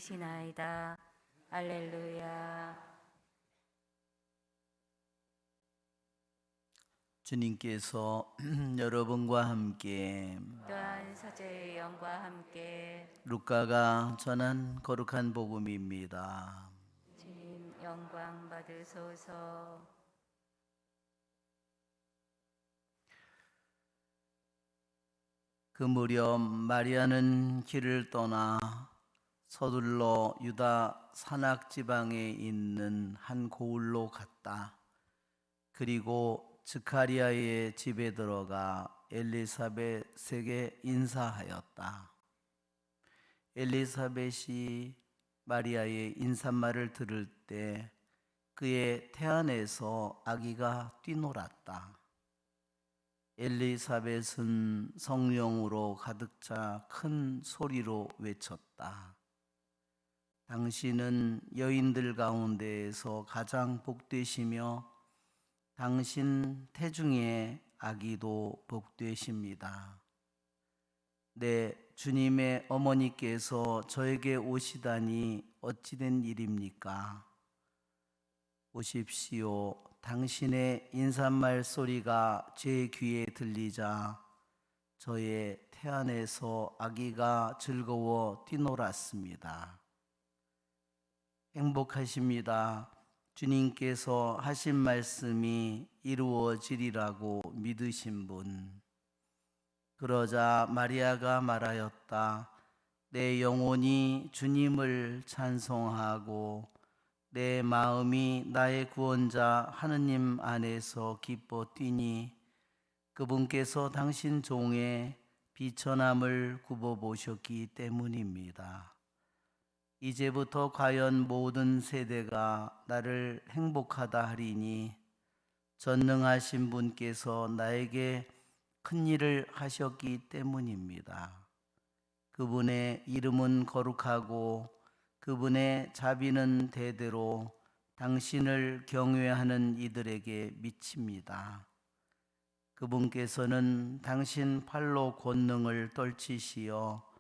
시나이다. 할렐루야. 주님께서 여러분과 함께 또한 사제의 영과 함께 루카가 전한 거룩한 복음입니다. 주님 영광 받으소서. 그 무렵 마리아는 길을 떠나 서둘러 유다 산악 지방에 있는 한 고을로 갔다. 그리고 스가랴의 집에 들어가 엘리사벳에게 인사하였다. 엘리사벳이 마리아의 인사말을 들을 때 그의 태안에서 아기가 뛰놀았다. 엘리사벳은 성령으로 가득 차 큰 소리로 외쳤다. 당신은 여인들 가운데에서 가장 복되시며 당신 태중의 아기도 복되십니다. 네, 주님의 어머니께서 저에게 오시다니 어찌된 일입니까? 보십시오. 당신의 인사말 소리가 제 귀에 들리자 저의 태안에서 아기가 즐거워 뛰놀았습니다. 행복하십니다. 주님께서 하신 말씀이 이루어지리라고 믿으신 분. 그러자 마리아가 말하였다. 내 영혼이 주님을 찬송하고 내 마음이 나의 구원자 하느님 안에서 기뻐 뛰니 그분께서 당신 종의 비천함을 굽어보셨기 때문입니다. 이제부터 과연 모든 세대가 나를 행복하다 하리니 전능하신 분께서 나에게 큰 일을 하셨기 때문입니다. 그분의 이름은 거룩하고 그분의 자비는 대대로 당신을 경외하는 이들에게 미칩니다. 그분께서는 당신 팔로 권능을 떨치시어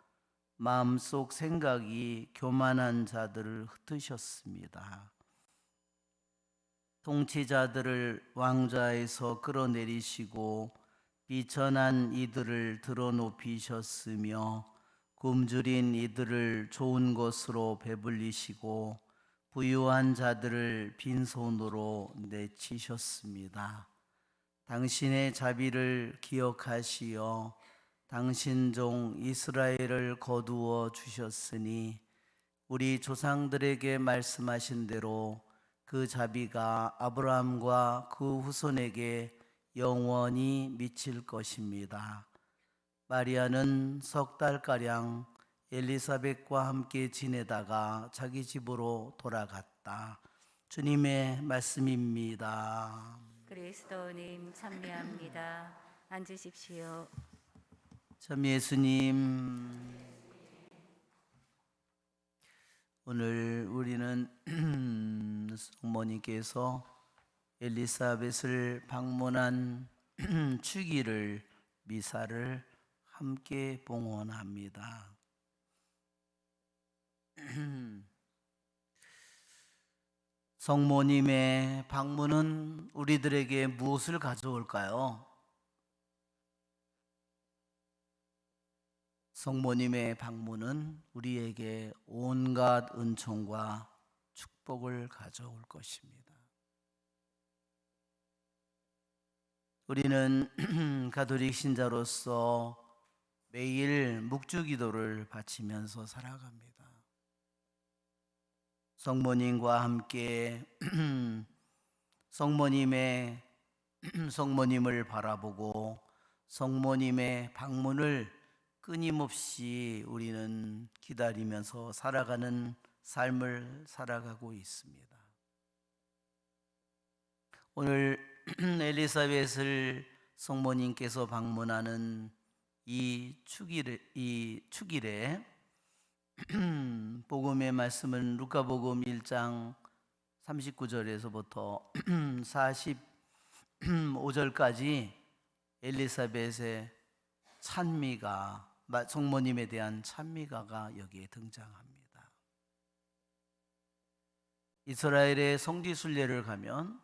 마음속 생각이 교만한 자들을 흩으셨습니다. 통치자들을 왕좌에서 끌어내리시고 비천한 이들을 들어높이셨으며 굶주린 이들을 좋은 것으로 배불리시고 부유한 자들을 빈손으로 내치셨습니다. 당신의 자비를 기억하시어 당신 종 이스라엘을 거두어 주셨으니 우리 조상들에게 말씀하신 대로 그 자비가 아브라함과 그 후손에게 영원히 미칠 것입니다. 마리아는 석 달가량 엘리사벳과 함께 지내다가 자기 집으로 돌아갔다. 주님의 말씀입니다. 그리스도님 찬미합니다. 앉으십시오. 참 예수님, 오늘 우리는 성모님께서 엘리사벳을 방문한 축일을 미사를 함께 봉헌합니다. 성모님의 방문은 우리들에게 무엇을 가져올까요? 성모님의 방문은 우리에게 온갖 은총과 축복을 가져올 것입니다. 우리는 가톨릭 신자로서 매일 묵주기도를 바치면서 살아갑니다. 성모님과 함께 성모님을 바라보고 성모님의 방문을 끊임없이 우리는 기다리면서 살아가는 삶을 살아가고 있습니다. 오늘 엘리사벳을 성모님께서 방문하는 이 축일에 복음의 말씀은 루카복음 1장 39절에서부터 45절까지 엘리사벳의 찬미가, 성모님에 대한 찬미가가 여기에 등장합니다. 이스라엘의 성지 순례를 가면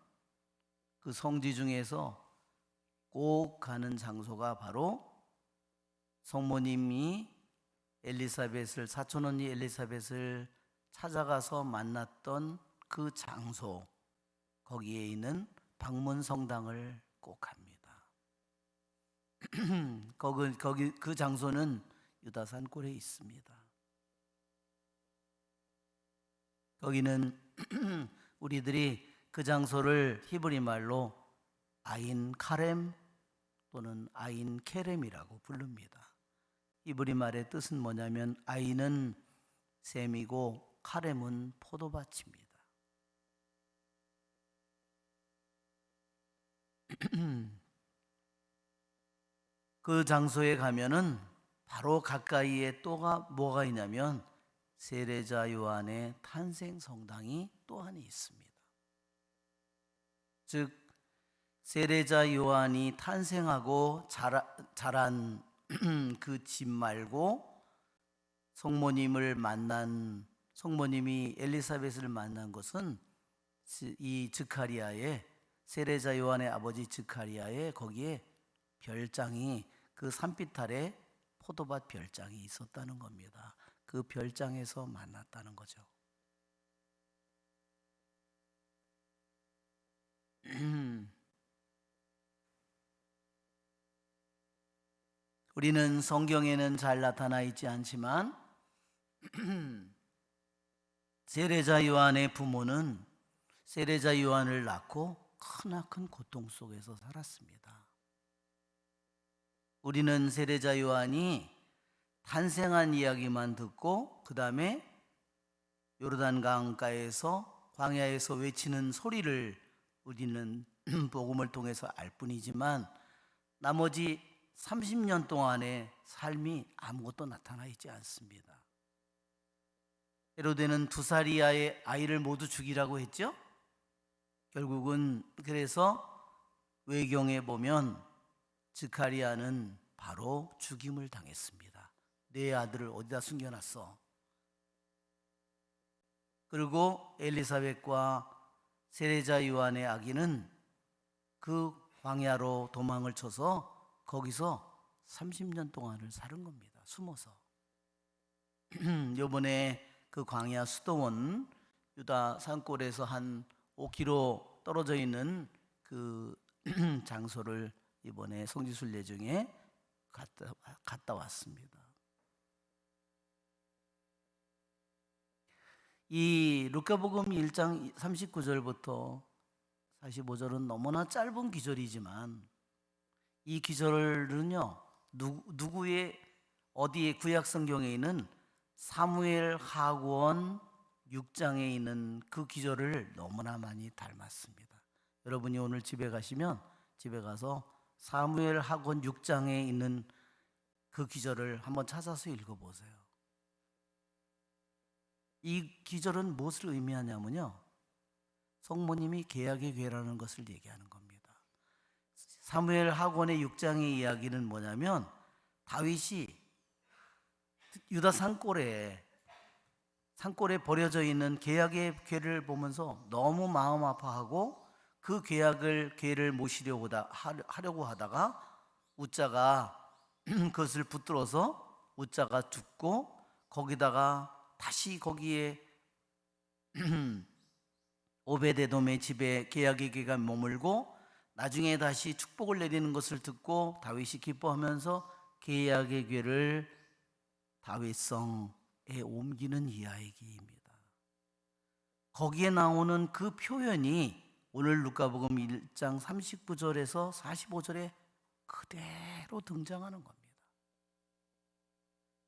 그 성지 중에서 꼭 가는 장소가 바로 성모님이 엘리사벳을, 사촌 언니 엘리사벳을 찾아가서 만났던 그 장소, 거기에 있는 박문 성당을 꼭 갑니다. 거기 그 장소는 유다 산골에 있습니다. 거기는 우리들이 그 장소를 히브리 말로 아인 카렘 또는 아인 케렘이라고 부릅니다. 히브리 말의 뜻은 뭐냐면 아인은 샘이고 카렘은 포도밭입니다. 그 장소에 가면은 바로 가까이에 또가 뭐가 있냐면 세례자 요한의 탄생 성당이 또한 있습니다. 즉 세례자 요한이 탄생하고 자란 그 집 말고 성모님이 엘리사벳을 만난 것은 이 즈카리아의 세례자 요한의 아버지 즈카리아의 거기에 별장이 그 산빛 아래 포도밭 별장이 있었다는 겁니다. 그 별장에서 만났다는 거죠. 우리는 성경에는 잘 나타나 있지 않지만 세례자 요한의 부모는 세례자 요한을 낳고 크나큰 고통 속에서 살았습니다. 우리는 세례자 요한이 탄생한 이야기만 듣고 그 다음에 요르단 강가에서 광야에서 외치는 소리를 우리는 복음을 통해서 알 뿐이지만 나머지 30년 동안의 삶이 아무것도 나타나 있지 않습니다. 헤로데는 2살 이하의 아이를 모두 죽이라고 했죠. 결국은 그래서 외경에 보면 즈카리아는 바로 죽임을 당했습니다. 내 아들을 어디다 숨겨놨어? 그리고 엘리사벳과 세례자 요한의 아기는 그 광야로 도망을 쳐서 거기서 30년 동안을 사는 겁니다. 숨어서. 요번에 그 광야 수도원 유다 산골에서 한 5km 떨어져 있는 그 장소를 이번에 성지순례 중에 갔다 왔습니다. 이 루카복음 1장 39절부터 45절은 너무나 짧은 기절이지만 이 기절은요 누구의 어디에 구약 성경에 있는 사무엘 하권 6장에 있는 그 기절을 너무나 많이 닮았습니다. 여러분이 오늘 집에 가시면 집에 가서 사무엘 하권 6장에 있는 그 기절을 한번 찾아서 읽어보세요. 이 기절은 무엇을 의미하냐면요 성모님이 계약의 괴라는 것을 얘기하는 겁니다. 사무엘 하권의 6장의 이야기는 뭐냐면 다윗이 유다 산골에 버려져 있는 계약의 괴를 보면서 너무 마음 아파하고 그 괴를 모시려고 하려고 하다가 웃자가 그것을 붙들어서 웃자가 죽고 거기다가 다시 거기에 오베데돔의 집에 계약의 괴가 머물고 나중에 다시 축복을 내리는 것을 듣고 다윗이 기뻐하면서 계약의 괴를 다윗성에 옮기는 이야기입니다. 거기에 나오는 그 표현이 오늘 루카복음 1장 39절에서 45절에 그대로 등장하는 겁니다.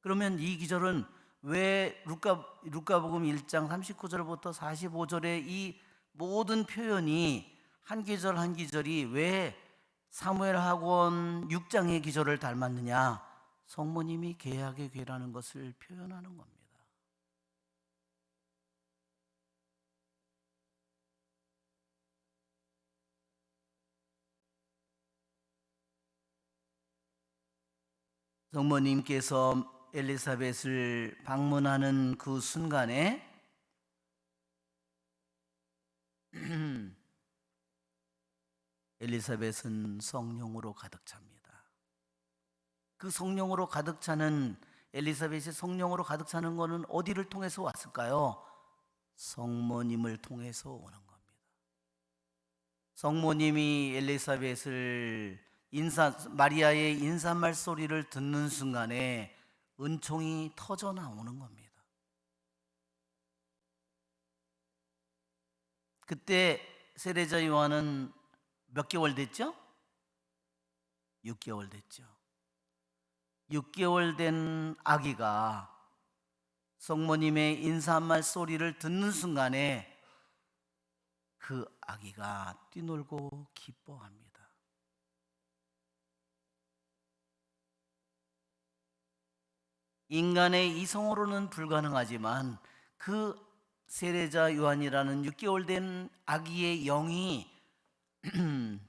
그러면 이 기절은 왜 루카복음 1장 39절부터 45절의 이 모든 표현이 한 기절 한 기절이 왜 사무엘 하권 6장의 기절을 닮았느냐? 성모님이 계약의 괴라는 것을 표현하는 겁니다. 성모님께서 엘리사벳을 방문하는 그 순간에 엘리사벳은 성령으로 가득 찹니다. 그 성령으로 가득 차는 엘리사벳이 성령으로 가득 차는 것은 어디를 통해서 왔을까요? 성모님을 통해서 오는 겁니다. 성모님이 엘리사벳을 마리아의 인사말 소리를 듣는 순간에 은총이 터져 나오는 겁니다. 그때 세례자 요한은 몇 개월 됐죠? 6개월 됐죠. 6개월 된 아기가 성모님의 인사말 소리를 듣는 순간에 그 아기가 뛰놀고 기뻐합니다. 인간의 이성으로는 불가능하지만 그 세례자 요한이라는 6개월 된 아기의 영이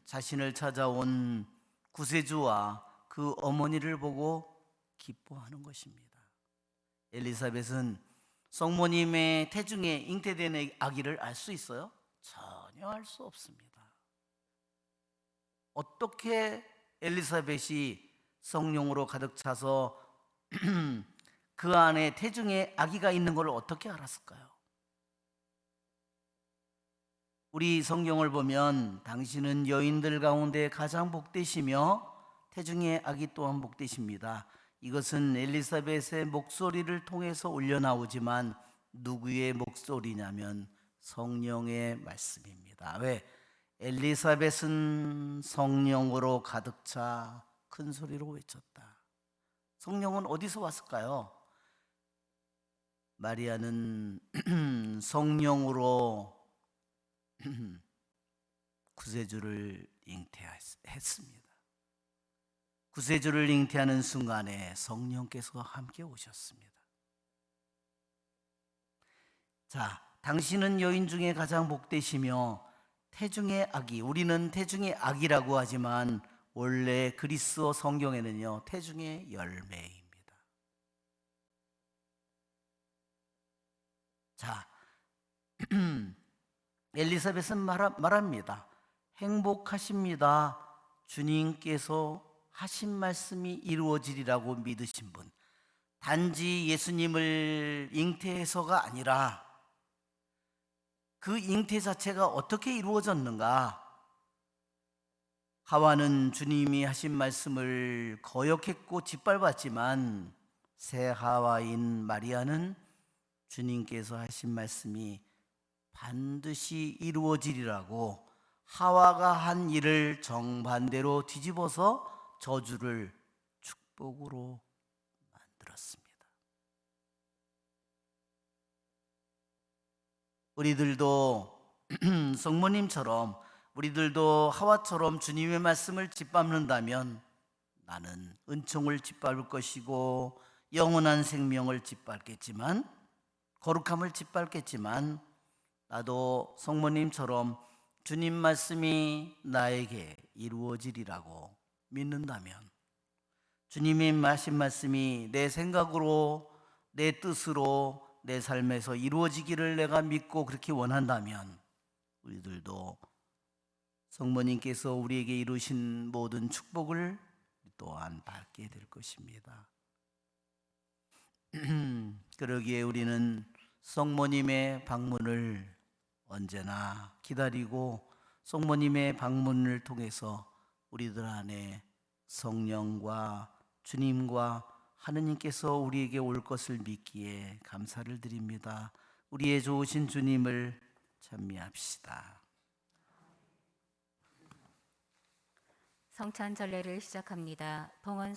자신을 찾아온 구세주와 그 어머니를 보고 기뻐하는 것입니다. 엘리사벳은 성모님의 태중에 잉태된 아기를 알 수 있어요? 전혀 알 수 없습니다. 어떻게 엘리사벳이 성령으로 가득 차서 그 안에 태중에 아기가 있는 걸 어떻게 알았을까요? 우리 성경을 보면 당신은 여인들 가운데 가장 복되시며 태중에 아기 또한 복되십니다. 이것은 엘리사벳의 목소리를 통해서 울려나오지만 누구의 목소리냐면 성령의 말씀입니다. 왜? 엘리사벳은 성령으로 가득 차 큰 소리로 외쳤다. 성령은 어디서 왔을까요? 마리아는 성령으로 구세주를 잉태했습니다. 구세주를 잉태하는 순간에 성령께서 함께 오셨습니다. 자, 당신은 여인 중에 가장 복되시며 태중의 아기, 우리는 태중의 아기라고 하지만 원래 그리스어 성경에는요 태중의 열매입니다. 자, 엘리사벳은 말합니다. 행복하십니다. 주님께서 하신 말씀이 이루어지리라고 믿으신 분. 단지 예수님을 잉태해서가 아니라 그 잉태 자체가 어떻게 이루어졌는가? 하와는 주님이 하신 말씀을 거역했고 짓밟았지만 새 하와인 마리아는 주님께서 하신 말씀이 반드시 이루어지리라고 하와가 한 일을 정반대로 뒤집어서 저주를 축복으로 만들었습니다. 우리들도 성모님처럼 우리들도 하와처럼 주님의 말씀을 짓밟는다면 나는 은총을 짓밟을 것이고 영원한 생명을 짓밟겠지만 거룩함을 짓밟겠지만 나도 성모님처럼 주님 말씀이 나에게 이루어지리라고 믿는다면 주님이 하신 말씀이 내 생각으로 내 뜻으로 내 삶에서 이루어지기를 내가 믿고 그렇게 원한다면 우리들도 성모님께서 우리에게 이루신 모든 축복을 또한 받게 될 것입니다. 그러기에 우리는 성모님의 방문을 언제나 기다리고 성모님의 방문을 통해서 우리들 안에 성령과 주님과 하느님께서 우리에게 올 것을 믿기에 감사를 드립니다. 우리의 좋으신 주님을 찬미합시다. 성찬 전례를 시작합니다. 봉헌